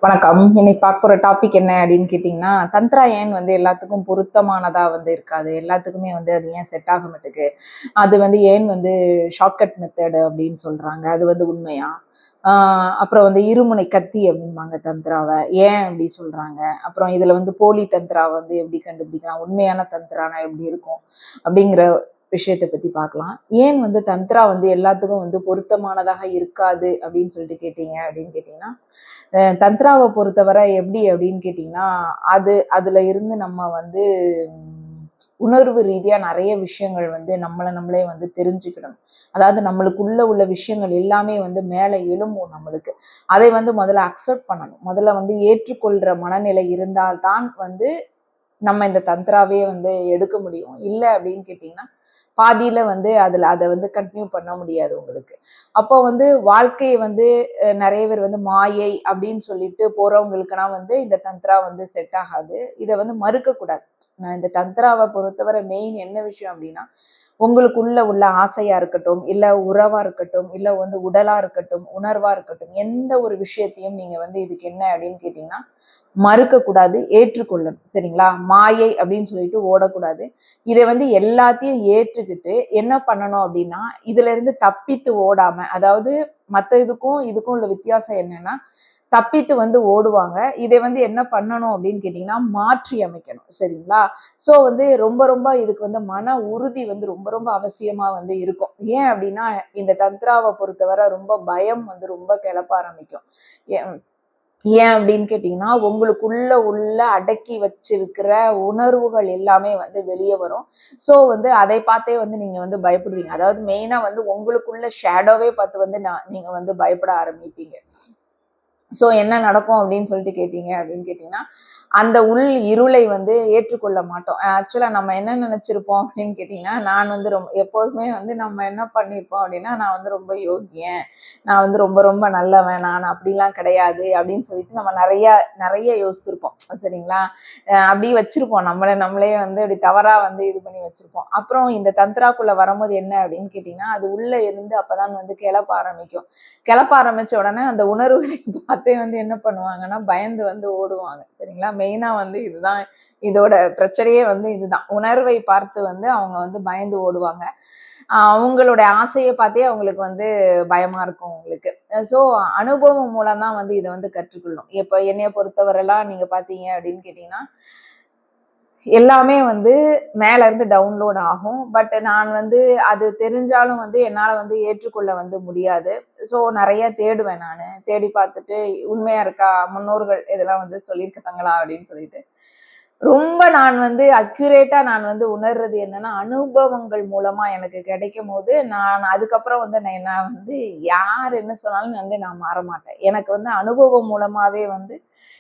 வணக்கம். இன்னைக்கு பார்க்க போற டாபிக் என்ன அப்படின்னு கேட்டிங்கன்னா, தந்த்ரா ஏன் எல்லாத்துக்கும் பொருத்தமானதா இருக்காது? எல்லாத்துக்குமே அது ஏன் செட் ஆக மாட்டுக்கு? அது ஏன் ஷார்ட்கட் மெத்தடு அப்படின்னு சொல்றாங்க. அது உண்மையா? அப்புறம் இருமுனை கத்தி அப்படிம்பாங்க தந்த்ராவ. ஏன் அப்படி சொல்றாங்க? அப்புறம் இதுல போலி தந்த்ரா எப்படி கண்டுபிடிக்கலாம்? உண்மையான தந்த்ரானா எப்படி இருக்கும்? அப்படிங்கிற விஷயத்த பத்தி பார்க்கலாம். ஏன் தந்த்ரா எல்லாத்துக்கும் பொருத்தமானதாக இருக்காது அப்படின்னு சொல்லிட்டு கேட்டீங்க அப்படின்னு கேட்டீங்கன்னா, தந்த்ராவை பொறுத்தவரை எப்படி அப்படின்னு கேட்டிங்கன்னா, அதுல இருந்து நம்ம உணர்வு ரீதியா நிறைய விஷயங்கள் நம்மளை நம்மளே தெரிஞ்சுக்கணும். அதாவது நம்மளுக்குள்ள உள்ள விஷயங்கள் எல்லாமே மேலே எழும்பும் நம்மளுக்கு. அதை முதல்ல அக்செப்ட் பண்ணணும். முதல்ல ஏற்றுக்கொள்ற மனநிலை இருந்தால்தான் நம்ம இந்த தந்த்ராவே எடுக்க முடியும். இல்லை அப்படின்னு கேட்டிங்கன்னா பாதியில அதை கண்டினியூ பண்ண முடியாது உங்களுக்கு. அப்போ வாழ்க்கையை நிறைய பேர் மாயை அப்படின்னு சொல்லிட்டு போறவங்களுக்குனா இந்த தந்த்ரா செட் ஆகாது. இதை மறுக்க கூடாது. நான் இந்த தந்த்ராவை பொறுத்தவரை மெயின் என்ன விஷயம் அப்படின்னா, உங்களுக்குள்ள உள்ள ஆசையா இருக்கட்டும், இல்ல உறவா இருக்கட்டும், இல்ல உடலா இருக்கட்டும், உணர்வா இருக்கட்டும், எந்த ஒரு விஷயத்தையும் நீங்க இதுக்கு என்ன அப்படின்னு கேட்டீங்கன்னா மறுக்க கூடாது, ஏற்றுக்கொள்ளணும். சரிங்களா? மாயை அப்படின்னு சொல்லிட்டு ஓடக்கூடாது. இதை எல்லாத்தையும் ஏற்றுக்கிட்டு என்ன பண்ணணும் அப்படின்னா, இதுல இருந்து தப்பித்து ஓடாம, அதாவது மற்ற இதுக்கும் உள்ள வித்தியாசம் என்னன்னா, தப்பித்து ஓடுவாங்க. இதை என்ன பண்ணணும் அப்படின்னு கேட்டீங்கன்னா மாற்றி அமைக்கணும். சரிங்களா? ஸோ ரொம்ப ரொம்ப இதுக்கு மன உறுதி ரொம்ப ரொம்ப அவசியமா இருக்கும். ஏன் அப்படின்னா இந்த தந்த்ராவை பொறுத்தவரை ரொம்ப பயம் ரொம்ப கிளப்ப ஆரம்பிக்கும். ஏன் அப்படின்னு கேட்டீங்கன்னா, உங்களுக்குள்ள உள்ள அடக்கி வச்சிருக்கிற உணர்வுகள் எல்லாமே வெளியே வரும். ஸோ அதை பார்த்தே நீங்க பயப்படுவீங்க. அதாவது மெயினா உங்களுக்குள்ள ஷேடோவே பார்த்து நீங்க பயப்பட ஆரம்பிப்பீங்க. ஸோ என்ன நடக்கும் அப்படின்னு சொல்லிட்டு கேட்டீங்க அப்படின்னு கேட்டீங்கன்னா, அந்த உள் இருளை ஏற்றுக்கொள்ள மாட்டோம். ஆக்சுவலா நம்ம என்ன நினைச்சிருப்போம் அப்படின்னு கேட்டீங்கன்னா, நான் ரொம்ப எப்போதுமே நம்ம என்ன பண்ணியிருப்போம் அப்படின்னா, நான் ரொம்ப யோகியன், நான் ரொம்ப ரொம்ப நல்லவன், நான் அப்படிலாம் கிடையாது அப்படின்னு சொல்லிட்டு நம்ம நிறைய நிறைய யோசிச்சிருப்போம். சரிங்களா? அப்படி வச்சிருப்போம். நம்மளே அப்படி தவறா இது பண்ணி வச்சிருப்போம். அப்புறம் இந்த தந்த்ராக்குள்ள வரும்போது என்ன அப்படின்னு கேட்டீங்கன்னா, அது உள்ள இருந்து அப்பதான் கிளப்ப ஆரம்பிக்கும். கிளப்ப ஆரம்பிச்ச உடனே அந்த உணர்வுகளை பார்த்தே என்ன பண்ணுவாங்கன்னா பயந்து ஓடுவாங்க. சரிங்களா? மெயினா இதுதான் இதோட பிரச்சனையே இதுதான். உணர்வை பார்த்து அவங்க பயந்து ஓடுவாங்க. அவங்களோட ஆசையை பார்த்தே அவங்களுக்கு பயமா இருக்கும் உங்களுக்கு. ஸோ அனுபவம் மூலம் தான் இதை கற்றுக்கொள்ளும். இப்போ என்னைய பொறுத்தவரைலாம் நீங்க பார்த்தீங்க அப்படின்னு கேட்டீங்கன்னா, எல்லாமே மேல இருந்து டவுன்லோட் ஆகும். பட் நான் அது தெரிஞ்சாலும் என்னால ஏற்றுக்கொள்ள முடியாது. ஸோ நிறைய தேடுவேன் நானு. தேடி பார்த்துட்டு உண்மையா இருக்கா? முன்னோர்கள் இதெல்லாம் சொல்லியிருக்காங்களா அப்படின்னு சொல்லிட்டு. ரொம்ப நான் அக்யூரேட்டா நான் உணர்றது என்னன்னா, அனுபவங்கள் மூலமா எனக்கு கிடைக்கும்போது, நான் அதுக்கப்புறம் நான் யார் என்ன சொன்னாலும் நான் மாற மாட்டேன். எனக்கு அனுபவம் மூலமாவே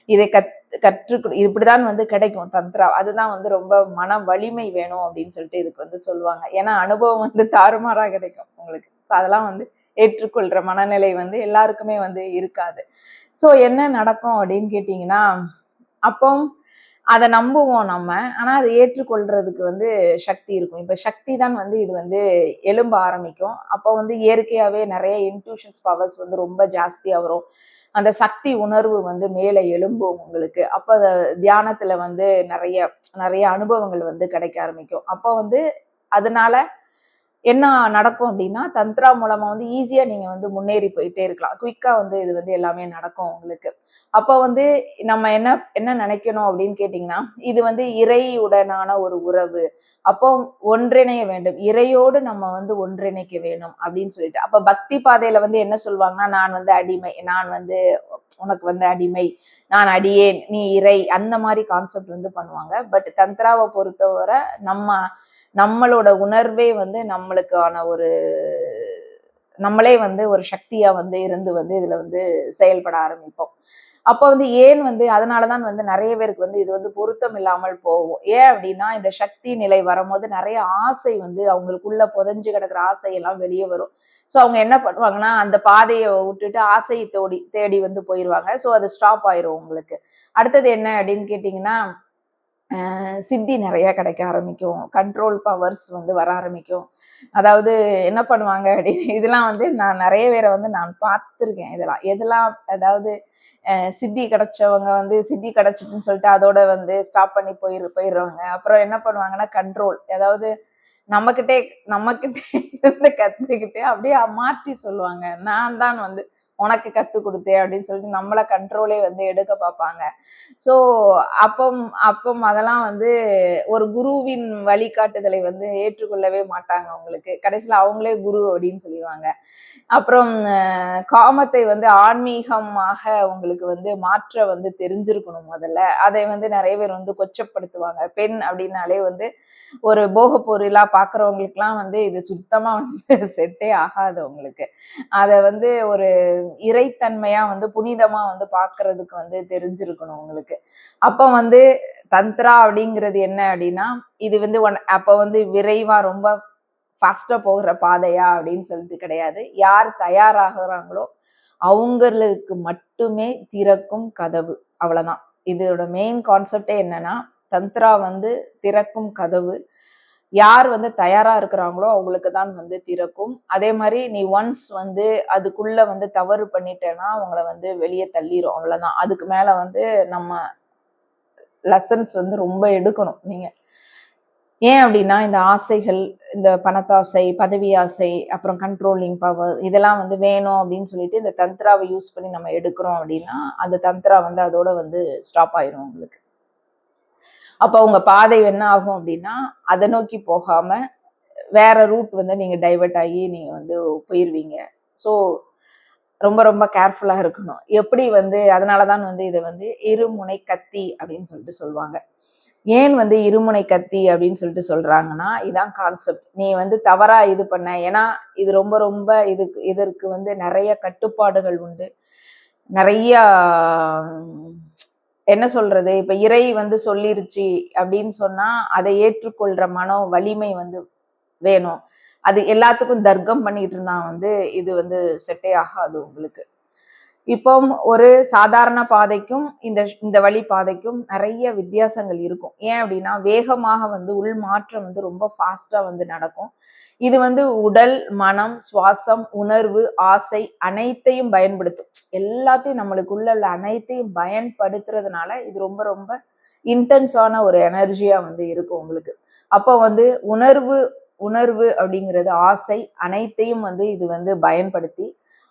இதை இப்படிதான் கிடைக்கும் தந்த்ரா. அதுதான் ரொம்ப மன வலிமை வேணும் அப்படின்னு சொல்லிட்டு இதுக்கு சொல்லுவாங்க. ஏன்னா அனுபவம் தாறுமாறா கிடைக்கும் உங்களுக்கு. அதெல்லாம் ஏற்றுக்கொள்ற மனநிலை எல்லாருக்குமே இருக்காது. ஸோ என்ன நடக்கும் அப்படின்னு கேட்டீங்கன்னா, அப்போ அதை நம்புவோம் நம்ம. ஆனா அதை ஏற்றுக்கொள்றதுக்கு சக்தி இருக்கும். இப்ப சக்தி தான் இது எழும்ப ஆரம்பிக்கும். அப்போ இயற்கையாவே நிறைய இன்ட்யூஷன்ஸ் பவர்ஸ் ரொம்ப ஜாஸ்தியா வரும். அந்த சக்தி உணர்வு மேலே எழும்பும் உங்களுக்கு. அப்ப தியானத்துல நிறைய நிறைய அனுபவங்கள் கிடைக்க ஆரம்பிக்கும். அப்போ அதனால என்ன நடக்கும் அப்படின்னா, தந்த்ரா மூலமா ஈஸியா நீங்க முன்னேறி போயிட்டே இருக்கலாம். குயிக்கா இது எல்லாமே நடக்கும் உங்களுக்கு. அப்போ நம்ம என்ன என்ன நினைக்கணும் அப்படின்னு கேட்டீங்கன்னா, இது இறையுடனான ஒரு உறவு. அப்போ ஒன்றிணைய வேண்டும். இறையோடு நம்ம ஒன்றிணைக்க வேணும் அப்படின்னு சொல்லிட்டு. அப்ப பக்தி பாதையில என்ன சொல்லுவாங்கன்னா, நான் அடிமை, நான் உனக்கு அடிமை, நான் அடியேன், நீ இறை, அந்த மாதிரி கான்செப்ட் பண்ணுவாங்க. பட் தந்த்ராவை பொறுத்தவரை நம்மளோட உணர்வே நம்மளுக்கான ஒரு நம்மளே ஒரு சக்தியா இருந்து இதுல செயல்பட ஆரம்பிப்போம். அப்போ ஏன் அதனாலதான் நிறைய பேருக்கு இது பொருத்தம் இல்லாமல் போகும். ஏன் அப்படின்னா இந்த சக்தி நிலை வரும்போது நிறைய ஆசை அவங்களுக்குள்ள புதைஞ்சு கிடக்குற ஆசை எல்லாம் வெளியே வரும். ஸோ அவங்க என்ன பண்ணுவாங்கன்னா, அந்த பாதையை விட்டுட்டு ஆசையை தேடி போயிடுவாங்க. ஸோ அது ஸ்டாப் ஆயிரும் உங்களுக்கு. அடுத்தது என்ன அப்படின்னு கேட்டீங்கன்னா, சித்தி நிறைய கிடைக்க ஆரம்பிக்கும், கண்ட்ரோல் பவர்ஸ் வந்து வர ஆரம்பிக்கும். அதாவது என்ன பண்ணுவாங்க அப்படின்னு இதெல்லாம் வந்து நான் நிறைய பேரை வந்து நான் பார்த்துருக்கேன். எதெல்லாம் அதாவது சித்தி கிடைச்சவங்க வந்து சித்தி கிடைச்சிட்டுன்னு சொல்லிட்டு அதோட வந்து ஸ்டாப் பண்ணி போயிடுறவங்க. அப்புறம் என்ன பண்ணுவாங்கன்னா கண்ட்ரோல், அதாவது நம்மக்கிட்டே நம்மக்கிட்டே இருந்து கற்றுக்கிட்டு அப்படியே மாற்றி சொல்லுவாங்க. நான் தான் வந்து உனக்கு கற்றுக் கொடுத்தேன் அப்படின்னு சொல்லிட்டு நம்மளை கண்ட்ரோலே வந்து எடுக்க பார்ப்பாங்க. ஸோ அப்பம் அதெல்லாம் வந்து ஒரு குருவின் வழிகாட்டுதலை வந்து ஏற்றுக்கொள்ளவே மாட்டாங்க. அவங்களுக்கு கடைசியில் அவங்களே குரு அப்படின்னு சொல்லிடுவாங்க. அப்புறம் காமத்தை வந்து ஆன்மீகமாக உங்களுக்கு வந்து மாற்ற வந்து தெரிஞ்சிருக்கணும் முதல்ல. அதை வந்து நிறைய பேர் வந்து கொச்சப்படுத்துவாங்க. பெண் அப்படின்னாலே வந்து ஒரு போக பொருளா பாக்குறவங்களுக்குலாம் வந்து இது சுத்தமா வந்து செட்டே ஆகாது உங்களுக்கு. அதை வந்து ஒரு இறைத்தன்மையா வந்து புனிதமா வந்து பாக்குறதுக்கு வந்து தெரிஞ்சிருக்கணும் உங்களுக்கு. அப்ப வந்து தந்த்ரா அப்படிங்கிறது என்ன அப்படின்னா, இது வந்து அப்ப வந்து விரைவா ரொம்ப ஃபாஸ்டா போகிற பாதையா அப்படின்னு சொல்லிட்டு கிடையாது. யார் தயாராகிறாங்களோ அவங்களுக்கு மட்டுமே திறக்கும் கதவு, அவ்வளவுதான். இதோட மெயின் கான்செப்டே என்னன்னா, தந்த்ரா வந்து திறக்கும் கதவு. யார் வந்து தயாரா இருக்கிறாங்களோ அவங்களுக்கு தான் வந்து திறக்கும். அதே மாதிரி நீ ஒன்ஸ் வந்து அதுக்குள்ள வந்து தவறு பண்ணிட்டேன்னா அவங்கள வந்து வெளியே தள்ளிரும், அவ்வளவுதான். அதுக்கு மேல வந்து நம்ம லெசன்ஸ் வந்து ரொம்ப எடுக்கணும் நீங்க. ஏன் அப்படின்னா இந்த ஆசைகள், இந்த பணத்தாசை, பதவி ஆசை, அப்புறம் கண்ட்ரோலிங் பவர், இதெல்லாம் வந்து வேணும் அப்படின்னு சொல்லிட்டு இந்த தந்திராவை யூஸ் பண்ணி நம்ம எடுக்கிறோம் அப்படின்னா அந்த தந்திரா வந்து அதோட வந்து ஸ்டாப் ஆயிரும் உங்களுக்கு. அப்போ உங்க பாதை என்ன ஆகும் அப்படின்னா அதை நோக்கி போகாம வேற ரூட் வந்து நீங்க டைவர்ட் ஆகி நீங்க வந்து போயிருவீங்க. ஸோ ரொம்ப ரொம்ப கேர்ஃபுல்லா இருக்கணும். எப்படி வந்து அதனாலதான் வந்து இதை வந்து இருமுனை கத்தி அப்படின்னு சொல்லிட்டு சொல்லுவாங்க. ஏன் வந்து இருமுனை கத்தி அப்படின்னு சொல்லிட்டு சொல்றாங்கன்னா இதான் கான்செப்ட். நீ வந்து தவறா இது பண்ண, ஏன்னா இது ரொம்ப ரொம்ப இதற்கு வந்து நிறைய கட்டுப்பாடுகள் உண்டு. நிறைய என்ன சொல்றது, இப்ப இறை வந்து சொல்லிருச்சு அப்படின்னு சொன்னா அதை ஏற்றுக்கொள்ற மன வலிமை வந்து வேணும். அது எல்லாத்துக்கும் தர்க்கம் பண்ணிட்டு இருந்தா வந்து இது வந்து செட்டே ஆகாது உங்களுக்கு. இப்போ ஒரு சாதாரண பாதைக்கும் இந்த வழி பாதைக்கும் நிறைய வித்தியாசங்கள் இருக்கும். ஏன் அப்படின்னா வேகமாக வந்து உள் மாற்றம் வந்து ரொம்ப ஃபாஸ்டா வந்து நடக்கும். இது வந்து உடல், மனம், சுவாசம், உணர்வு, ஆசை அனைத்தையும் பயன்படுத்தும். எல்லாத்தையும் நம்மளுக்குள்ள அனைத்தையும் பயன்படுத்துறதுனால இது ரொம்ப ரொம்ப இன்டென்ஸான ஒரு எனர்ஜியா வந்து இருக்கும் உங்களுக்கு. அப்போ வந்து உணர்வு அப்படிங்கிறது, ஆசை அனைத்தையும் வந்து இது வந்து பயன்படுத்தி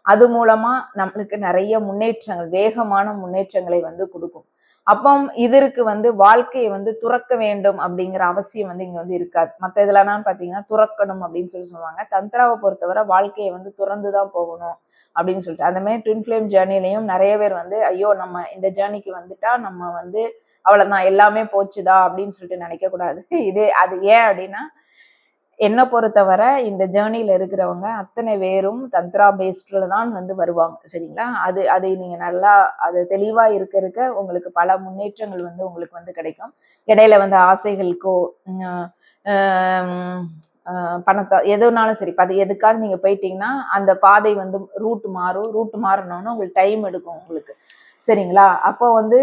அது மூலமா நம்மளுக்கு நிறைய முன்னேற்றங்கள், வேகமான முன்னேற்றங்களை வந்து கொடுக்கும். அப்போ இதற்கு வந்து வாழ்க்கையை வந்து துறக்க வேண்டும் அப்படிங்கிற அவசியம் வந்து இங்க வந்து இருக்காது. மற்ற இதுலலாம் பாத்தீங்கன்னா துறக்கணும் அப்படின்னு சொல்லுவாங்க. தந்திராவை பொறுத்தவரை வாழ்க்கையை வந்து துறந்துதான் போகணும் அப்படின்னு சொல்லிட்டு, அந்த மாதிரி ட்வின் ஃப்ளேம் ஜேர்னிலையும் நிறைய பேர் வந்து ஐயோ நம்ம இந்த ஜேர்னிக்கு வந்துட்டா நம்ம வந்து அவ்வளவுதான் எல்லாமே போச்சுதா அப்படின்னு சொல்லிட்டு நினைக்க கூடாது. அது ஏன் அப்படின்னா என்னை பொறுத்தவரை இந்த ஜேர்னியில் இருக்கிறவங்க அத்தனை பேரும் தந்த்ரா பேஸ்டில் தான் வந்து வருவாங்க, சரிங்களா. அது நீங்கள் நல்லா அது தெளிவாக இருக்க உங்களுக்கு பல முன்னேற்றங்கள் வந்து உங்களுக்கு வந்து கிடைக்கும். இடையில வந்து ஆசைகளுக்கோ பணத்தை எதுனாலும் சரி, அது எதுக்காவது நீங்கள் போயிட்டீங்கன்னா அந்த பாதை வந்து ரூட் மாறணும்னு உங்களுக்கு டைம் எடுக்கும் உங்களுக்கு, சரிங்களா. அப்போ வந்து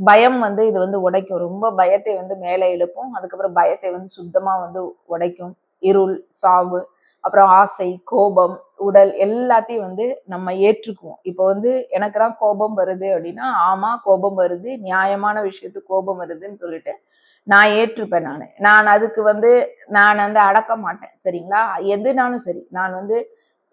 பயம் வந்து இது வந்து உடைக்கும், ரொம்ப பயத்தை வந்து மேலே எழுப்பும். அதுக்கப்புறம் பயத்தை வந்து சுத்தமா வந்து உடைக்கும். இருள், சாவு, அப்புறம் ஆசை, கோபம், உடல் எல்லாத்தையும் வந்து நம்ம ஏற்றுக்குவோம். இப்போ வந்து எனக்குதான் கோபம் வருது அப்படின்னா ஆமா கோபம் வருது, நியாயமான விஷயத்துக்கு கோபம் வருதுன்னு சொல்லிட்டு நான் ஏற்றுப்பேன். நான் அதுக்கு வந்து நான் வந்து அடக்க மாட்டேன், சரிங்களா. எதுனாலும் சரி, நான் வந்து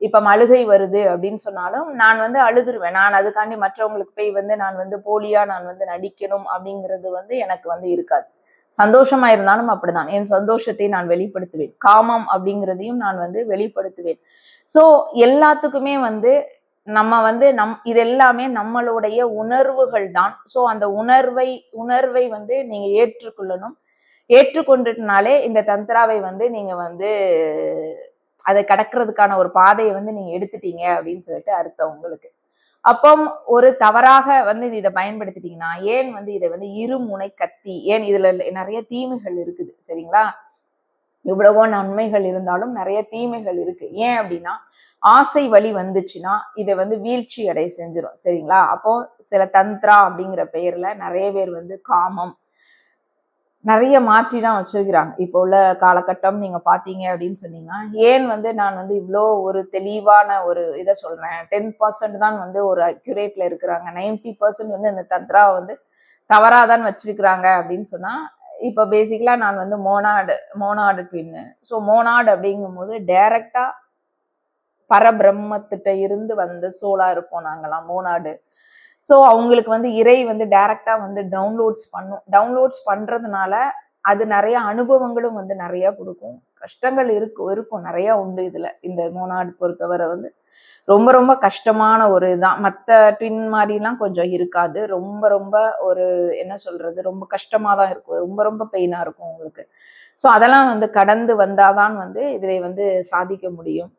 இப்ப அழுகை வருது அப்படின்னு சொன்னாலும் நான் வந்து அழுதுருவேன். நான் அதுக்காண்டி மற்றவங்களுக்கு போய் வந்து நான் வந்து போலியா நான் வந்து நடிக்கணும் அப்படிங்கிறது வந்து எனக்கு வந்து இருக்காது. சந்தோஷமா இருந்தாலும் அப்படிதான், என் சந்தோஷத்தை நான் வெளிப்படுத்துவேன். காமம் அப்படிங்கிறதையும் நான் வந்து வெளிப்படுத்துவேன். சோ எல்லாத்துக்குமே வந்து நம்ம வந்து இது எல்லாமே நம்மளுடைய உணர்வுகள் தான். சோ அந்த உணர்வை வந்து நீங்க ஏற்றுக்கொள்ளணும். ஏற்றுக்கொண்டுனாலே இந்த தந்திராவை வந்து நீங்க வந்து அதை கடக்கிறதுக்கான ஒரு பாதையை வந்து நீங்க எடுத்துட்டீங்க அப்படின்னு சொல்லிட்டு அர்த்தம் உங்களுக்கு. அப்போ ஒரு தவறாக வந்து இதை பயன்படுத்திட்டீங்கன்னா, ஏன் வந்து இதை வந்து இருமுனை கத்தி, ஏன் இதுல நிறைய தீமைகள் இருக்குது, சரிங்களா. இவ்வளவோ நன்மைகள் இருந்தாலும் நிறைய தீமைகள் இருக்கு. ஏன் அப்படின்னா ஆசை வழி வந்துச்சுன்னா இதை வந்து வீழ்ச்சி அடைய செஞ்சிடும், சரிங்களா. அப்போ சில தந்திரா அப்படிங்கிற பெயர்ல நிறைய பேர் வந்து காமம், நிறைய மாற்றி தான் வச்சிருக்கிறாங்க. இப்போ உள்ள காலகட்டம் நீங்க பார்த்தீங்க அப்படின்னு சொன்னீங்கன்னா, ஏன் வந்து நான் வந்து இவ்வளோ ஒரு தெளிவான ஒரு இதை சொல்றேன். 10% தான் வந்து ஒரு அக்யூரேட்ல இருக்கிறாங்க. 90% வந்து இந்த தந்த்ராவை வந்து தவறாதான் வச்சிருக்கிறாங்க அப்படின்னு சொன்னா, இப்போ பேசிக்கலா நான் வந்து மோனாடு ட்வின்னு. ஸோ மோனாடு அப்படிங்கும்போது டைரக்டா பரபிரம்மத்திட்ட இருந்து வந்த சோலா இருப்போம் நாங்கெல்லாம் மோனாடு. ஸோ அவங்களுக்கு வந்து இறை வந்து டைரக்டா வந்து டவுன்லோட்ஸ் பண்றதுனால அது நிறைய அனுபவங்களும் வந்து நிறைய கொடுக்கும். கஷ்டங்கள் இருக்கும் நிறைய உண்டு இதுல. இந்த மோனாடு பொறுத்தவரை வந்து ரொம்ப ரொம்ப கஷ்டமான ஒரு இதுதான். மற்ற ட்வின் மாதிரிலாம் கொஞ்சம் இருக்காது. ரொம்ப ரொம்ப ஒரு என்ன சொல்றது, ரொம்ப கஷ்டமா தான் இருக்கும். ரொம்ப ரொம்ப பெயினா இருக்கும் உங்களுக்கு. ஸோ அதெல்லாம் வந்து கடந்து வந்தாதான் வந்து இதில் வந்து சாதிக்க முடியும்.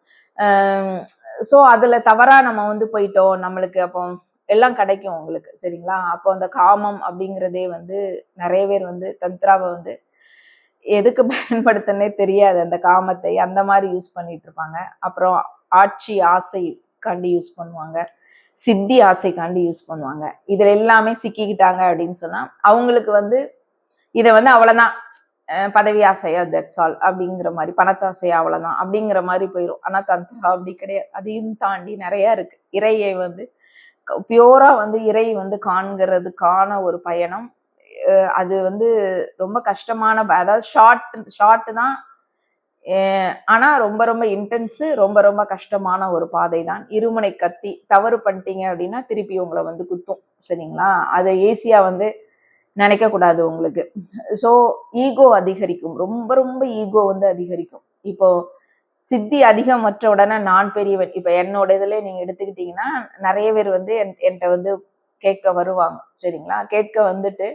ஸோ அதுல தவறா நம்ம வந்து போயிட்டோம், நம்மளுக்கு அப்போ எல்லாம் கிடைக்கும் உங்களுக்கு. சரிங்களா? அப்போ அந்த காமம் அப்படிங்கிறதே வந்து நிறைய பேர் வந்து தந்த்ராவை வந்து எதுக்கு பயன்படுத்தனே தெரியாது. அந்த காமத்தை அந்த மாதிரி யூஸ் பண்ணிட்டு இருப்பாங்க. அப்புறம் ஆட்சி ஆசை காண்டி யூஸ் பண்ணுவாங்க, சித்தி ஆசைக்காண்டி யூஸ் பண்ணுவாங்க. இதுல எல்லாமே சிக்கிக்கிட்டாங்க அப்படின்னு சொன்னா அவங்களுக்கு வந்து இதை வந்து அவ்வளவுதான், பதவி ஆசையா தட்ஸ் ஆல் அப்படிங்கிற மாதிரி, பணத்தாசையா அவ்வளவுதான் அப்படிங்கிற மாதிரி போயிடும். ஆனா தந்த்ரா அப்படி கிடையாது. அதையும் தாண்டி நிறைய இருக்கு. இறையை வந்து பியூரா வந்து இறை வந்து காண்கிறதுக்கான ஒரு பயணம். அது வந்து ரொம்ப கஷ்டமான, அதாவது ஷார்ட் தான், ஆனா ரொம்ப ரொம்ப இன்டென்ஸ், ரொம்ப ரொம்ப கஷ்டமான ஒரு பாதை தான். இருமுனை கத்தி தவறு பண்ணிட்டீங்க அப்படின்னா திருப்பி உங்களை வந்து குத்தும். சரிங்களா? அதை ஈஸியா வந்து நினைக்க கூடாது உங்களுக்கு. ஸோ ஈகோ அதிகரிக்கும், ரொம்ப ரொம்ப ஈகோ வந்து அதிகரிக்கும். இப்போ சித்தி அதிகமற்ற உடனே நான் பெரியவன். இப்ப என்னோட இதுல நீங்க எடுத்துக்கிட்டீங்கன்னா நிறைய பேர் வந்து என்கிட்ட வந்து கேட்க வருவாங்க. சரிங்களா? கேட்க வந்துட்டு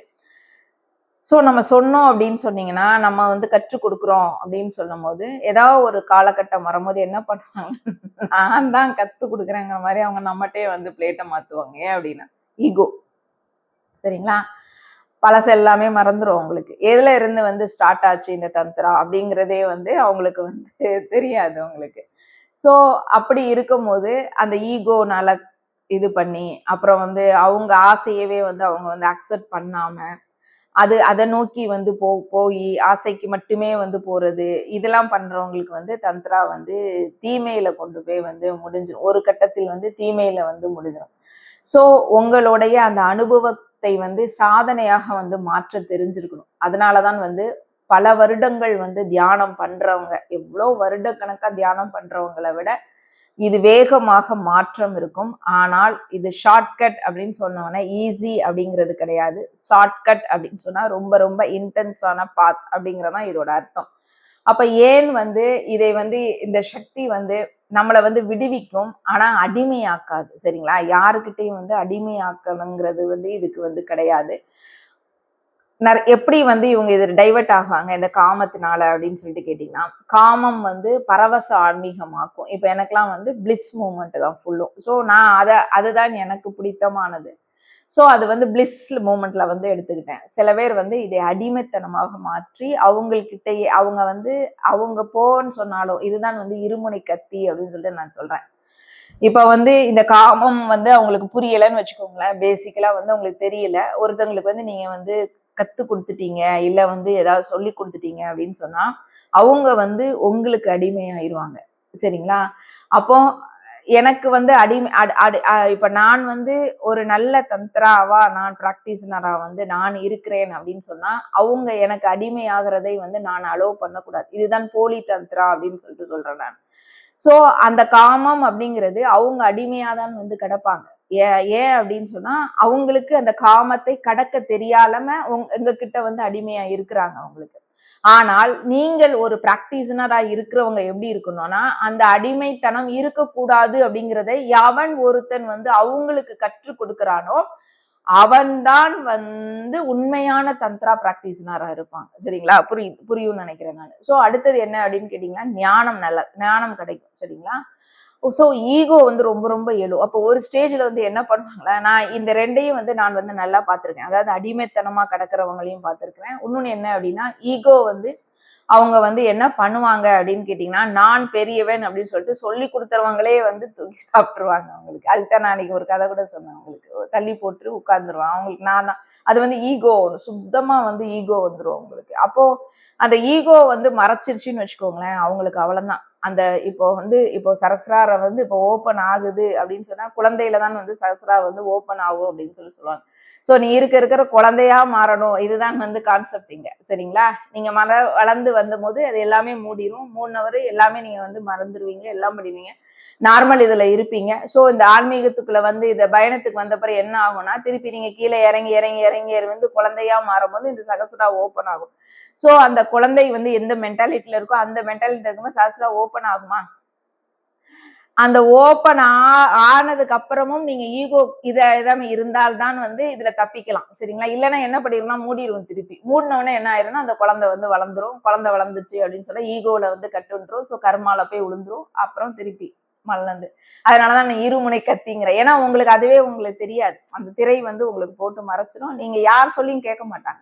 ஸோ நம்ம சொன்னோம் அப்படின்னு சொன்னீங்கன்னா, நம்ம வந்து கற்றுக் கொடுக்குறோம் அப்படின்னு சொல்லும் போது, ஏதாவது ஒரு காலகட்டம் வரும்போது என்ன பண்ணுவாங்க, நான் தான் கற்றுக் கொடுக்குறேங்கிற மாதிரி அவங்க நம்மகிட்டே வந்து பிளேட்டை மாற்றுவாங்க. ஏன் அப்படின்னா ஈகோ. சரிங்களா? பழசு எல்லாமே மறந்துடும் அவங்களுக்கு. எதுல இருந்து வந்து ஸ்டார்ட் ஆச்சு இந்த தந்த்ரா அப்படிங்கிறதே வந்து அவங்களுக்கு வந்து தெரியாது அவங்களுக்கு. ஸோ அப்படி இருக்கும்போது அந்த ஈகோனால இது பண்ணி, அப்புறம் வந்து அவங்க ஆசையவே வந்து அவங்க வந்து அக்செப்ட் பண்ணாம, அதை நோக்கி வந்து போய் ஆசைக்கு மட்டுமே வந்து போறது, இதெல்லாம் பண்றவங்களுக்கு வந்து தந்த்ரா வந்து தீமையில கொண்டு போய் வந்து முடிஞ்சிடும். ஒரு கட்டத்தில் வந்து தீமையில வந்து முடிஞ்சிடும். ஸோ உங்களுடைய அந்த அனுபவத்தை வந்து சாதனையாக வந்து மாற்ற தெரிஞ்சிருக்கணும். அதனாலதான் வந்து பல வருடங்கள் வந்து தியானம் பண்றவங்க, எவ்வளோ வருடக்கணக்கா தியானம் பண்றவங்களை விட இது வேகமாக மாற்றம் இருக்கும். ஆனால் இது ஷார்ட்கட் அப்படின்னு சொன்னோன்னா ஈஸி அப்படிங்கிறது கிடையாது. ஷார்ட்கட் அப்படின்னு சொன்னா ரொம்ப ரொம்ப இன்டென்ஸான பாத் அப்படிங்கிறதான் இதோட அர்த்தம். அப்ப ஏன் வந்து இதை வந்து இந்த சக்தி வந்து நம்மளை வந்து விடுவிக்கும், ஆனா அடிமையாக்காது. சரிங்களா? யாருக்கிட்டையும் வந்து அடிமையாக்கணுங்கிறது வந்து இதுக்கு வந்து கிடையாது. எப்படி வந்து இவங்க இது டைவர்ட் ஆகாங்க இந்த காமத்தினால அப்படின்னு சொல்லிட்டு கேட்டீங்கன்னா, காமம் வந்து பரவச ஆன்மீகமாக்கும். இப்ப எனக்கெல்லாம் வந்து பிளிஸ் மூமெண்ட் தான் ஃபுல்லும். ஸோ நான் அதுதான் எனக்கு பிடித்தமானது. ஸோ அது வந்து பிளிஸ் மூமெண்ட்ல வந்து எடுத்துக்கிட்டேன். சில பேர் வந்து இதை அடிமைத்தனமாக மாற்றி அவங்கக்கிட்டயே அவங்க வந்து அவங்க போன்னு சொன்னாலும் இதுதான் வந்து இருமுனை கத்தி அப்படின்னு சொல்லிட்டு நான் சொல்றேன். இப்ப வந்து இந்த காமம் வந்து அவங்களுக்கு புரியலைன்னு வச்சுக்கோங்களேன். பேசிக்கலா வந்து அவங்களுக்கு தெரியல. ஒருத்தவங்களுக்கு வந்து நீங்க வந்து கத்து கொடுத்துட்டீங்க, இல்ல வந்து ஏதாவது சொல்லி கொடுத்துட்டீங்க அப்படின்னு சொன்னா அவங்க வந்து உங்களுக்கு அடிமையாயிருவாங்க. சரிங்களா? அப்போ எனக்கு வந்து இப்ப நான் வந்து ஒரு நல்ல தந்த்ராவா, நான் பிராக்டிஸ்னரா வந்து நான் இருக்கிறேன் அப்படின்னு சொன்னா அவங்க எனக்கு அடிமை ஆகிறதை வந்து நான் அலோவ் பண்ணக்கூடாது. இதுதான் போலி தந்த்ரா அப்படின்னு சொல்லிட்டு சொல்றேன் நான். ஸோ அந்த காமம் அப்படிங்கிறது அவங்க அடிமையாதான் வந்து கிடப்பாங்க. ஏன் அப்படின்னு சொன்னா அவங்களுக்கு அந்த காமத்தை கடக்க தெரியாம எங்ககிட்ட வந்து அடிமையா இருக்கிறாங்க அவங்களுக்கு. ஆனால் நீங்கள் ஒரு பிராக்டிசனரா இருக்கிறவங்க எப்படி இருக்கணும்னா அந்த அடிமைத்தனம் இருக்கக்கூடாது அப்படிங்கிறதை எவன் ஒருத்தன் வந்து அவங்களுக்கு கற்றுக் கொடுக்கிறானோ அவன்தான் வந்து உண்மையான தந்த்ரா பிராக்டிசனரா இருப்பாங்க. சரிங்களா? புரியும்னு நினைக்கிறேன் நான். ஸோ அடுத்தது என்ன அப்படின்னு கேட்டீங்கன்னா ஞானம் கிடைக்கும். சரிங்களா? ஸோ ஈகோ வந்து ரொம்ப ரொம்ப எழும். அப்போ ஒரு ஸ்டேஜ்ல வந்து என்ன பண்ணுவாங்களா, நான் இந்த ரெண்டையும் வந்து நான் வந்து நல்லா பார்த்திருக்கேன். அதாவது அடிமைத்தனமா கிடக்கிறவங்களையும் பார்த்திருக்கிறேன். இன்னொன்னு என்ன அப்படின்னா ஈகோ வந்து அவங்க வந்து என்ன பண்ணுவாங்க அப்படின்னு கேட்டீங்கன்னா, நான் பெரியவன் அப்படின்னு சொல்லிட்டு சொல்லி கொடுத்துறவங்களே வந்து தூக்கி சாப்பிட்டுருவாங்க அவங்களுக்கு. அதுக்குதான் நான் அன்னைக்கு ஒரு கதை கூட சொன்னேன் அவங்களுக்கு. தள்ளி போட்டு உட்கார்ந்துருவான் அவங்களுக்கு. நான் தான் அது வந்து ஈகோ, சுத்தமா வந்து ஈகோ வந்துரும் அவங்களுக்கு. அப்போ அந்த ஈகோ வந்து மறைச்சிருச்சுன்னு வச்சுக்கோங்களேன், அவங்களுக்கு அவ்வளவுதான். அந்த இப்போ சரஸ்ரார வந்து இப்போ ஓப்பன் ஆகுது அப்படின்னு சொன்னா குழந்தையில தான் வந்து சரஸ்ரா வந்து ஓப்பன் ஆகும் அப்படின்னு சொல்லுவாங்க. ஸோ நீ இருக்கிற குழந்தையா மாறணும், இதுதான் வந்து கான்செப்ட் இங்க. சரிங்களா? நீங்க வளர்ந்து வந்த போது அது எல்லாமே மூடிரும். மூடினவரு எல்லாமே நீங்க வந்து மறந்துடுவீங்க, எல்லாம் பண்ணுவீங்க, நார்மல் இதுல இருப்பீங்க. ஸோ இந்த ஆன்மீகத்துக்குள்ள வந்து இந்த பயணத்துக்கு வந்த பிறகு என்ன ஆகும்னா, திருப்பி நீங்க கீழே இறங்கி இறங்கி இறங்கி வந்து குழந்தையா மாறும்போது இந்த சகஸ்ரா ஓப்பன் ஆகும். ஸோ அந்த குழந்தை வந்து எந்த மென்டாலிட்டியில இருக்கோ அந்த மென்டாலிட்டி இருக்கும்போது சகஸ்ரா ஓப்பன் ஆகுமா? அந்த ஓப்பன் ஆனதுக்கு அப்புறமும் நீங்க ஈகோ இதாம இருந்தால்தான் வந்து இதுல தப்பிக்கலாம். சரிங்களா? இல்லைன்னா என்ன பண்ணிருக்கோம்னா மூடிடுவோம். திருப்பி மூடினவுடனே என்ன ஆயிரும்னா அந்த குழந்தை வந்து வளர்ந்துரும். குழந்தை வளர்ந்துச்சு அப்படின்னு சொல்ல ஈகோல வந்து கட்டுன்றோம். ஸோ கர்மால போய் விழுந்துரும். அப்புறம் திருப்பி மலர்ந்து. அதனாலதான் நான் இருமுனை கத்திங்கிறேன். ஏன்னா உங்களுக்கு அதுவே உங்களுக்கு தெரியாது. அந்த திரை வந்து உங்களுக்கு போட்டு மறைச்சிடும். நீங்க யார் சொல்லியும் கேட்க மாட்டாங்க.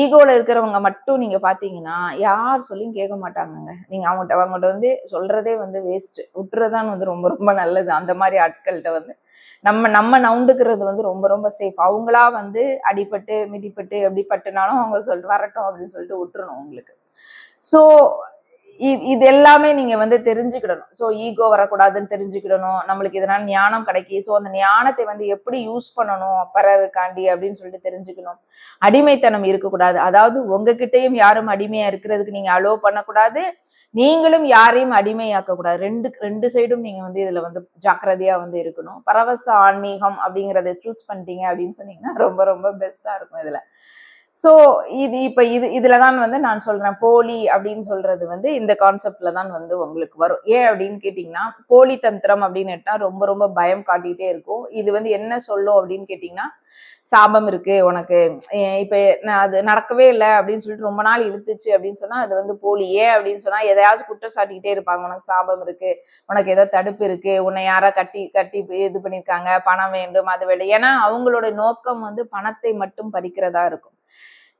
ஈகோல இருக்கிறவங்க மட்டும் நீங்க பாத்தீங்கன்னா யார் சொல்லியும் கேட்க மாட்டாங்கங்க. நீங்க அவங்ககிட்ட வந்து சொல்றதே வந்து வேஸ்ட். விட்டுறதான் வந்து ரொம்ப ரொம்ப நல்லது. அந்த மாதிரி ஆட்கள்கிட்ட வந்து நம்ம நம்ம நவுண்டுக்கிறது வந்து ரொம்ப ரொம்ப சேஃப். அவங்களா வந்து அடிபட்டு மிதிப்பட்டு எப்படி பட்டுனாலும் அவங்க வரட்டும் அப்படின்னு சொல்லிட்டு விட்டுறணும் உங்களுக்கு. ஸோ இது எல்லாமே நீங்க வந்து தெரிஞ்சுக்கிடணும். ஸோ ஈகோ வரக்கூடாதுன்னு தெரிஞ்சுக்கிடணும். நம்மளுக்கு இதனால ஞானம் கிடைக்கும். ஸோ அந்த ஞானத்தை வந்து எப்படி யூஸ் பண்ணணும் பிறருக்காண்டி அப்படின்னு சொல்லிட்டு தெரிஞ்சுக்கணும். அடிமைத்தனம் இருக்கக்கூடாது. அதாவது உங்ககிட்டயும் யாரும் அடிமையா இருக்கிறதுக்கு நீங்க அலோவ் பண்ணக்கூடாது. நீங்களும் யாரையும் அடிமையாக்க கூடாது. ரெண்டு சைடும் நீங்க வந்து இதுல வந்து ஜாக்கிரதையா வந்து இருக்கணும். பரவச ஆன்மீகம் அப்படிங்கறத சூஸ் பண்ணிட்டீங்க அப்படின்னு சொன்னீங்கன்னா ரொம்ப ரொம்ப பெஸ்டா இருக்கும் இதுல. சோ இதுலதான் வந்து நான் சொல்றேன், போலி அப்படின்னு சொல்றது வந்து இந்த கான்செப்ட்ல தான் வந்து உங்களுக்கு வரும். ஏன் அப்படின்னு கேட்டீங்கன்னா, போலி தந்திரம் அப்படின்னு ரொம்ப ரொம்ப பயம் காட்டிட்டே இருக்கும். இது வந்து என்ன சொல்லும் அப்படின்னு கேட்டீங்கன்னா, சாபம் இருக்கு உனக்கு, இப்ப அது நடக்கவே இல்லை அப்படின்னு சொல்லிட்டு ரொம்ப நாள் இழுத்துச்சு அப்படின்னு சொன்னா அது வந்து போலி. ஏன் அப்படின்னு சொன்னா எதையாச்சும் குற்றம் சாட்டிக்கிட்டே இருப்பாங்க. உனக்கு சாபம் இருக்கு, உனக்கு ஏதோ தடுப்பு இருக்கு, உன்னை யாரா கட்டி கட்டி இது பண்ணிருக்காங்க, பணம் வேண்டும், அது வேண்டும். ஏன்னா அவங்களோட நோக்கம் வந்து பணத்தை மட்டும் பறிக்கிறதா இருக்கும்.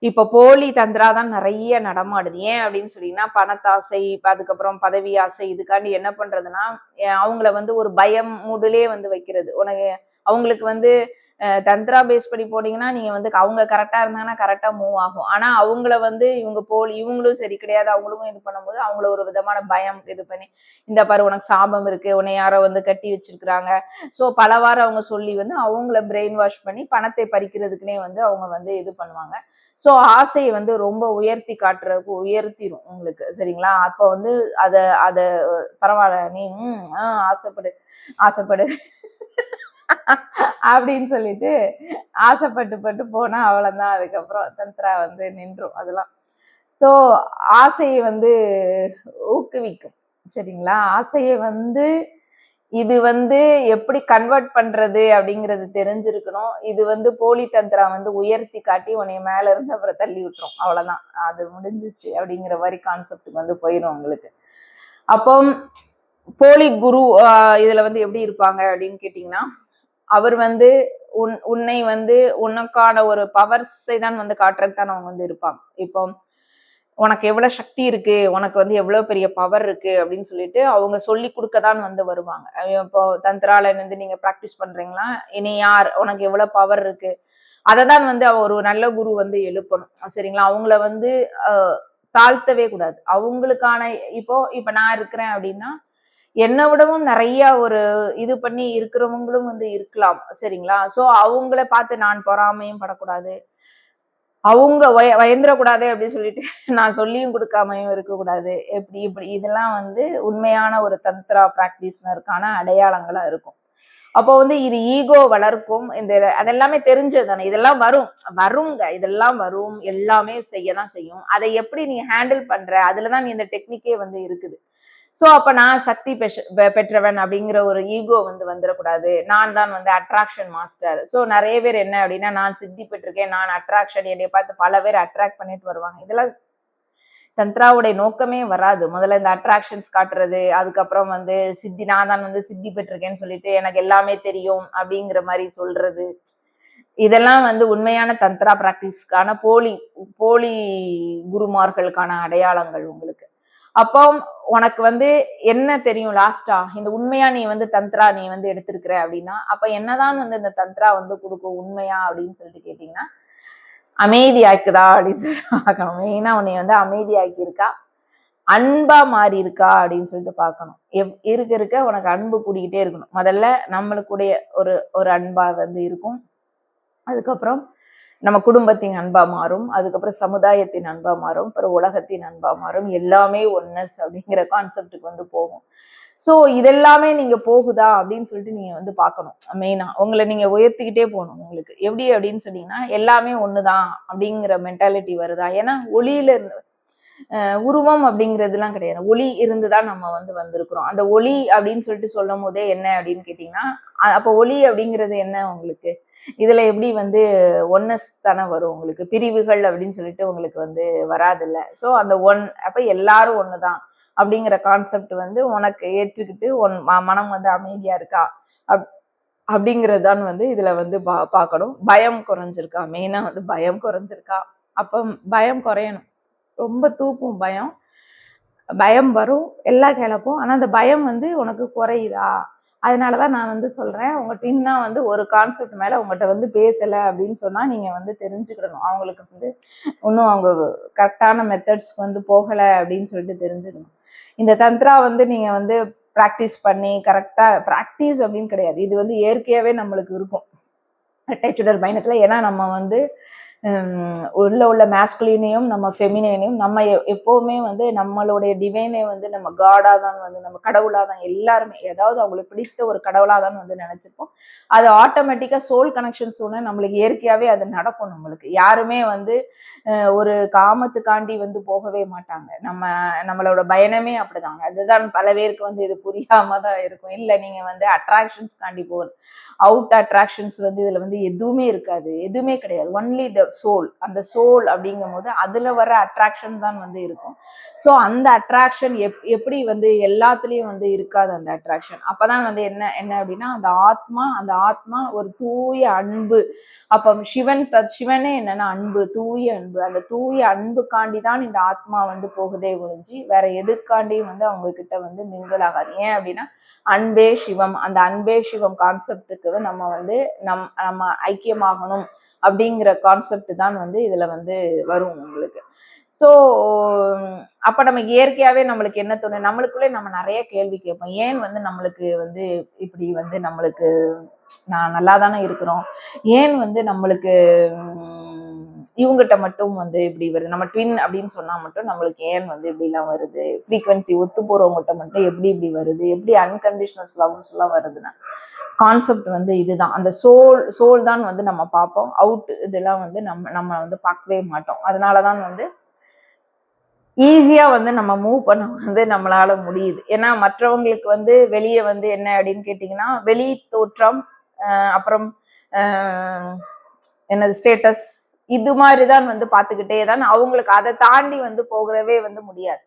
இப்ப போலி தந்திரா தான் நிறைய நடமாடுது. ஏன் அப்படின்னு சொன்னீங்கன்னா, பணத்தாசை, அதுக்கப்புறம் பதவி ஆசை, இதுக்காண்டி என்ன பண்றதுன்னா அவங்கள வந்து ஒரு பயம் மூடுலே வந்து வைக்கிறது. உனக்கு அவங்களுக்கு வந்து தந்திரா பேஸ் பண்ணி போனீங்கன்னா நீங்க வந்து அவங்க கரெக்டா இருந்தாங்கன்னா கரெக்டா மூவ் ஆகும். ஆனா அவங்கள வந்து இவங்களும் சரி கிடையாது, அவங்களும் இது பண்ணும்போது அவங்கள ஒரு விதமான பயம் இது பண்ணி, இந்த பாரு உனக்கு சாபம் இருக்கு, உன்னை யாரோ வந்து கட்டி வச்சிருக்கிறாங்க. ஸோ பலவாறு அவங்க சொல்லி வந்து அவங்கள பிரெயின் வாஷ் பண்ணி பணத்தை பறிக்கிறதுக்குனே வந்து அவங்க வந்து இது பண்ணுவாங்க. ஸோ ஆசையை வந்து ரொம்ப உயர்த்தி காட்டுறதுக்கு உயர்த்திடும் உங்களுக்கு. சரிங்களா? அப்போ வந்து அத அத பரவாயில்ல நீ ஆசைப்படு ஆசைப்படு அப்படின்னு சொல்லிட்டு ஆசைப்பட்டு பட்டு போனா அவ்வளவுதான். அதுக்கப்புறம் தந்திரா வந்து நின்றும் அதெல்லாம். சோ ஆசையை வந்து ஊக்குவிக்கும். சரிங்களா? ஆசையை வந்து இது வந்து எப்படி கன்வெர்ட் பண்றது அப்படிங்கிறது தெரிஞ்சிருக்கணும். இது வந்து போலி தந்திரா வந்து உயர்த்தி காட்டி உன்னைய மேல இருந்து அப்புறம் தள்ளி விட்டுரும். அவ்வளவுதான், அது முடிஞ்சிச்சு அப்படிங்கிற மாதிரி கான்செப்ட் வந்து போயிடும் உங்களுக்கு. அப்போ போலி குரு இதுல வந்து எப்படி இருப்பாங்க அப்படின்னு கேட்டீங்கன்னா, அவர் வந்து உன்னை வந்து உனக்கான ஒரு பவர்ஸை தான் வந்து காட்டுறதுக்கு தான் அவங்க வந்து இருப்பாங்க. இப்போ உனக்கு எவ்வளவு சக்தி இருக்கு, உனக்கு வந்து எவ்வளவு பெரிய பவர் இருக்கு அப்படின்னு சொல்லிட்டு அவங்க சொல்லி கொடுக்கதான் வந்து வருவாங்க. இப்போ தந்திரால வந்து நீங்க பிராக்டிஸ் பண்றீங்களா, இனி யார் உனக்கு எவ்வளவு பவர் இருக்கு, அததான் வந்து ஒரு நல்ல குரு வந்து எழுப்பணும். சரிங்களா? அவங்கள வந்து தாழ்த்தவே கூடாது. அவங்களுக்கான இப்ப நான் இருக்கிறேன் அப்படின்னா என்னை விடவும் நிறைய ஒரு இது பண்ணி இருக்கிறவங்களும் வந்து இருக்கலாம். சரிங்களா? சோ அவங்கள பார்த்து நான் பொறாமையும் படக்கூடாது, அவங்க வயந்துடக்கூடாது அப்படின்னு சொல்லிட்டு நான் சொல்லியும் கொடுக்காமையும் இருக்கக்கூடாது. இப்படி இதெல்லாம் வந்து உண்மையான ஒரு தந்திரா பிராக்டிஸ்னருக்கான அடையாளங்களா இருக்கும். அப்போ வந்து இது ஈகோ வளர்க்கும். அதெல்லாமே தெரிஞ்சது தானே, இதெல்லாம் வருங்க, இதெல்லாம் வரும், எல்லாமே செய்யதான் செய்யும். அதை எப்படி நீ ஹேண்டில் பண்ற, அதுலதான் நீ இந்த டெக்னிக்கே வந்து இருக்குது. சோ அப்ப நான் சக்தி பெற்றவன் அப்படிங்கிற ஒரு ஈகோ வந்து வந்துடக்கூடாது. நான் தான் வந்து அட்ராக்ஷன் மாஸ்டர். சோ நிறைய பேர் என்ன அப்படின்னா, நான் சித்தி பெற்றிருக்கேன், நான் அட்ராக்ஷன், என்னை பார்த்து பல பேர் அட்ராக்ட் பண்ணிட்டு வருவாங்க. இதெல்லாம் தந்திராவுடைய நோக்கமே வராது. முதல்ல இந்த அட்ராக்ஷன்ஸ் காட்டுறது, அதுக்கப்புறம் வந்து நான் தான் வந்து சித்தி பெற்றிருக்கேன்னு சொல்லிட்டு எனக்கு எல்லாமே தெரியும் அப்படிங்கிற மாதிரி சொல்றது, இதெல்லாம் வந்து உண்மையான தந்திரா பிராக்டிஸ்க்கான போலி போலி குருமார்களுக்கான அடையாளங்கள் உங்களுக்கு. அப்போ உனக்கு வந்து என்ன தெரியும் லாஸ்டா, இந்த உண்மையா நீ வந்து தந்திரா நீ வந்து எடுத்திருக்கிற அப்படின்னா, அப்ப என்னதான் வந்து இந்த தந்திரா வந்து கொடுக்கும் உண்மையா அப்படின்னு சொல்லிட்டு கேட்டீங்கன்னா, அமைதியாக்குதா அப்படின்னு சொல்லி பார்க்கணும். மெயினா உன்னை வந்து அமைதியாக்கி இருக்கா, அன்பா மாறி இருக்கா அப்படின்னு சொல்லிட்டு பார்க்கணும். இருக்க இருக்க உனக்கு அன்பு கூடிக்கிட்டே இருக்கணும். முதல்ல நம்மளுக்குடைய ஒரு ஒரு அன்பா வந்து இருக்கும். அதுக்கப்புறம் நம்ம குடும்பத்தின் அன்பா மாறும், அதுக்கப்புறம் சமுதாயத்தின் அன்பா மாறும், அப்புறம் உலகத்தின் அன்பா மாறும். எல்லாமே ஒன்னஸ் அப்படிங்கிற கான்செப்டுக்கு வந்து போகும். ஸோ இதெல்லாமே நீங்க போகுதா அப்படின்னு சொல்லிட்டு நீங்க வந்து பார்க்கணும். மெயினா உங்களை நீங்க உயர்த்திக்கிட்டே போகணும். உங்களுக்கு எப்படி அப்படின்னு சொன்னீங்கன்னா, எல்லாமே ஒண்ணுதான் அப்படிங்கிற மென்டாலிட்டி வருதா? ஏன்னா ஒளியில உருவம் அப்படிங்கிறதுலாம் கிடையாது. ஒளி இருந்துதான் நம்ம வந்து வந்திருக்கிறோம். அந்த ஒளி அப்படின்னு சொல்லிட்டு சொல்லும் போதே என்ன அப்படின்னு கேட்டீங்கன்னா, அப்ப ஒளி அப்படிங்கிறது என்ன உங்களுக்கு? இதுல எப்படி வந்து ஒன்னஸ் தானே வரும் உங்களுக்கு, பிரிவுகள் அப்படின்னு சொல்லிட்டு உங்களுக்கு வந்து வராது இல்ல. ஸோ அந்த அப்ப எல்லாரும் ஒண்ணுதான் அப்படிங்கிற கான்செப்ட் வந்து உனக்கு ஏற்றுக்கிட்டு மனம் வந்து அமைதியா இருக்கா அப்படிங்கிறது தான் வந்து இதுல வந்து பார்க்கணும். பயம் குறைஞ்சிருக்கா, மெயினா வந்து பயம் குறைஞ்சிருக்கா. அப்ப பயம் குறையணும். ரொம்ப தூக்கும் பயம், பயம் வரும், எல்லாம் கிளப்பும். ஆனா அந்த பயம் வந்து உனக்கு குறையுதா? அதனாலதான் நான் வந்து சொல்றேன், உங்க ட்வின்னா வந்து ஒரு கான்செப்ட் மேல உங்கள்கிட்ட வந்து பேசல அப்படின்னு சொன்னா நீங்க வந்து தெரிஞ்சுக்கிடணும். அவங்களுக்கு வந்து இன்னும் அவங்க கரெக்டான மெத்தட்ஸ்க்கு வந்து போகல அப்படின்னு சொல்லிட்டு தெரிஞ்சுக்கணும். இந்த தந்திரா வந்து நீங்க வந்து ப்ராக்டிஸ் பண்ணி கரெக்டா, ப்ராக்டிஸ் அப்படின்னு கிடையாது, இது வந்து இயற்கையாவே நம்மளுக்கு இருக்கும் ரெட்டைச்சுடர் பயணத்துல. ஏன்னா நம்ம வந்து உள்ள மேஸ்குலினையும் நம்ம ஃபெமினைனையும் நம்ம எப்பவுமே வந்து நம்மளுடைய டிவைனை வந்து நம்ம காடா தான் வந்து நம்ம கடவுளா தான் எல்லாருமே ஏதாவது அவங்களுக்கு பிடித்த ஒரு கடவுளா தான் வந்து நினைச்சிருப்போம். அது ஆட்டோமேட்டிக்கா சோல் கனெக்ஷன்ஸ் ஒன்று நம்மளுக்கு இயற்கையாவே அது நடக்கும். நம்மளுக்கு யாருமே வந்து ஒரு காமத்துக்காண்டி வந்து போகவே மாட்டாங்க. நம்மளோட பயணமே அப்படிதாங்க. அதுதான் பல பேருக்கு வந்து இது புரியாம தான் இருக்கும். இல்லை நீங்க வந்து அட்ராக்ஷன்ஸ் காண்டி போகுது, அவுட் அட்ராக்ஷன்ஸ் வந்து இதுல வந்து எதுவுமே இருக்காது, எதுவுமே கிடையாது. Only the soul. அந்த சோல் அப்படிங்கும் போது அதுல வர அட்ராக்ஷன் தான் வந்து இருக்கும். ஸோ அந்த அட்ராக்ஷன் எப்படி வந்து எல்லாத்துலயும் வந்து இருக்காது அந்த அட்ராக்ஷன். அப்பதான் வந்து என்ன என்ன அப்படின்னா அந்த ஆத்மா ஒரு தூய அன்பு. அப்ப சிவனே என்னன்னா அன்பு, தூய அன்பு. அந்த தூய அன்புக்காண்டி தான் இந்த ஆத்மா வந்து போகுதே ஒழிஞ்சு வேற எதுக்காண்டியும் வந்து அவங்க கிட்ட வந்து மிங்கிள் ஆகாது. ஏன் அப்படின்னா அன்பே சிவம். அந்த அன்பே சிவம் கான்செப்டுக்கு நம்ம வந்து நம்ம ஐக்கியமாகணும் அப்படிங்கிற கான்செப்ட் தான் வந்து இதுல வந்து வரும் உங்களுக்கு. ஸோ அப்ப நம்ம இயற்கையாவே நம்மளுக்கு என்ன தோணும், நம்மளுக்குள்ளே நம்ம நிறைய கேள்வி கேட்போம். ஏன் வந்து நம்மளுக்கு வந்து இப்படி வந்து நம்மளுக்கு நான் நல்லா தானே இருக்கிறோம், ஏன் வந்து நம்மளுக்கு இவங்ககிட்ட மட்டும் வந்து இப்படி வருது, நம்ம ட்வின் அப்படின்னு சொன்னா மட்டும் நம்மளுக்கு ஏன் வந்து இப்படிலாம் வருது, ஃப்ரீக்வன்சி ஒத்து போறவங்ககிட்ட மட்டும் எப்படி இப்படி வருது, எப்படி அன்கண்டிஷனல் லவ்ஸ் எல்லாம் வருதுன்னா கான்செப்ட் வந்து இதுதான். அந்த சோல் தான் வந்து நம்ம பார்ப்போம். அவுட் இதெல்லாம் வந்து நம்ம வந்து பார்க்கவே மாட்டோம். அதனாலதான் வந்து ஈஸியா வந்து நம்ம மூவ் பண்ண வந்து நம்மளால முடியுது. ஏன்னா மற்றவங்களுக்கு வந்து வெளியே வந்து என்ன அப்படின்னு கேட்டீங்கன்னா, வெளி தோற்றம், அப்புறம் என்னது ஸ்டேட்டஸ், இது மாதிரிதான் வந்து பார்த்துக்கிட்டே தான் அவங்களுக்கு அதை தாண்டி வந்து போகவே வந்து முடியாது.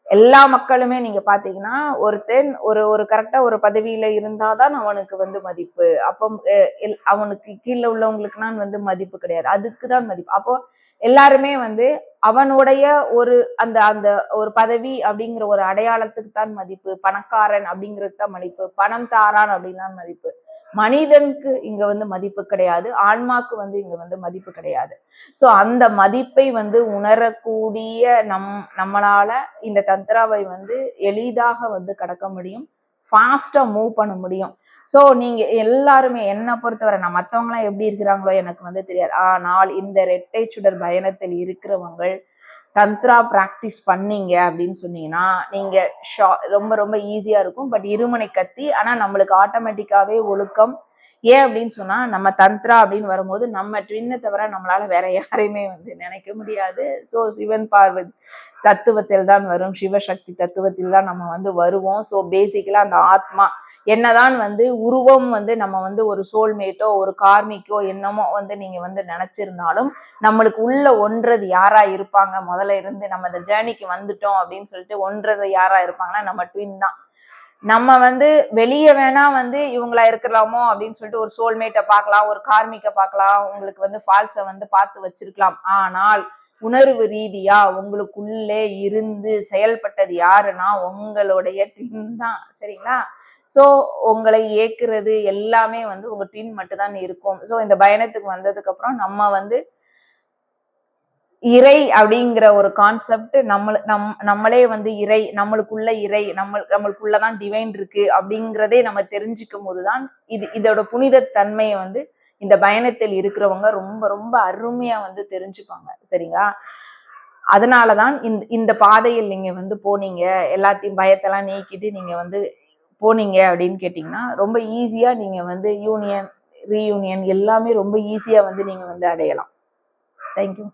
எல்லா மக்களுமே நீங்க பாத்தீங்கன்னா ஒருத்தன் ஒரு கரெக்டா ஒரு பதவியில இருந்தாதான் அவனுக்கு வந்து மதிப்பு. அப்போ அவனுக்கு கீழே உள்ளவங்களுக்குனா வந்து மதிப்பு கிடையாது, அதுக்குதான் மதிப்பு. அப்போ எல்லாருமே வந்து அவனுடைய ஒரு அந்த அந்த ஒரு பதவி அப்படிங்கிற ஒரு அடையாளத்துக்கு தான் மதிப்பு, பணக்காரன் அப்படிங்கிறது தான் மதிப்பு, பணம் தாரான் அப்படின்னா மதிப்பு. மனிதனுக்கு இங்க வந்து மதிப்பு கிடையாது, ஆன்மாக்கு வந்து இங்க வந்து மதிப்பு கிடையாது. ஸோ அந்த மதிப்பை வந்து உணரக்கூடிய நம்மளால இந்த தந்திராவை வந்து எளிதாக வந்து கடக்க முடியும், ஃபாஸ்டா மூவ் பண்ண முடியும். ஸோ நீங்க எல்லாருமே என்னை பொறுத்தவரை, நான் மற்றவங்களாம் எப்படி இருக்கிறாங்களோ எனக்கு வந்து தெரியாது, ஆனால் இந்த இரட்டை சுடர் பயணத்தில் இருக்கிறவங்க தந்த்ரா ப்ராக்டிஸ் பண்ணீங்க அப்படின்னு சொன்னீங்கன்னா நீங்க ரொம்ப ரொம்ப ஈஸியா இருக்கும். பட் இருமுனை கத்தி, ஆனா நம்மளுக்கு ஆட்டோமேட்டிக்காவே ஒழுக்கம். ஏன் அப்படின்னு சொன்னா நம்ம தந்த்ரா அப்படின்னு வரும்போது நம்ம ட்வின்னை தவிர நம்மளால வேற யாரையுமே வந்து நினைக்க முடியாது. ஸோ சிவன் பார்வதி தத்துவத்தில் தான் வரும், சிவசக்தி தத்துவத்தில் தான் நம்ம வந்து வருவோம். ஸோ பேசிக்கலா அந்த ஆத்மா என்னதான் வந்து உருவம் வந்து நம்ம வந்து ஒரு சோல்மேட்டோ ஒரு கார்மிக்கோ என்னமோ வந்து நீங்க வந்து நினைச்சிருந்தாலும் நம்மளுக்கு உள்ள ஒன்றது யாரா இருப்பாங்க, முதல்ல இருந்து நம்ம இந்த ஜேர்னிக்கு வந்துட்டோம் அப்படின்னு சொல்லிட்டு ஒன்றது யாரா இருப்பாங்கன்னா நம்ம ட்வின் தான். நம்ம வந்து வெளியே வேணா வந்து இவங்களா இருக்கலாமோ அப்படின்னு சொல்லிட்டு ஒரு சோல்மேட்டை பார்க்கலாம், ஒரு கார்மிக்க பார்க்கலாம், உங்களுக்கு வந்து ஃபால்ஸை வந்து பார்த்து வச்சிருக்கலாம். ஆனால் உணர்வு ரீதியா உங்களுக்குள்ளே இருந்து செயல்பட்டது யாருன்னா உங்களுடைய ட்வின் தான். சரிங்களா? ஸோ உங்களை ஏக்குறது எல்லாமே வந்து உங்க ட்வின் மட்டும்தான் இருக்கும். ஸோ இந்த பயணத்துக்கு வந்ததுக்கு அப்புறம் நம்ம வந்து இறை அப்படிங்கிற ஒரு கான்செப்ட் நம்மளே வந்து இறை, நம்மளுக்குள்ள இறை, நம்மளுக்குள்ளதான் டிவைன் இருக்கு அப்படிங்கிறதே நம்ம தெரிஞ்சுக்கும் போதுதான் இதோட புனித தன்மையை வந்து இந்த பயணத்தில் இருக்கிறவங்க ரொம்ப ரொம்ப அருமையா வந்து தெரிஞ்சுப்பாங்க. சரிங்களா? அதனாலதான் இந்த பாதையில் நீங்க வந்து போனீங்க, எல்லாத்தையும் பயத்தெல்லாம் நீக்கிட்டு நீங்க வந்து போனீங்க அப்படின்னு கேட்டீங்கன்னா ரொம்ப ஈஸியா நீங்க வந்து யூனியன், ரீயூனியன் எல்லாமே ரொம்ப ஈஸியா வந்து நீங்க வந்து அடையலாம். தேங்க்யூ.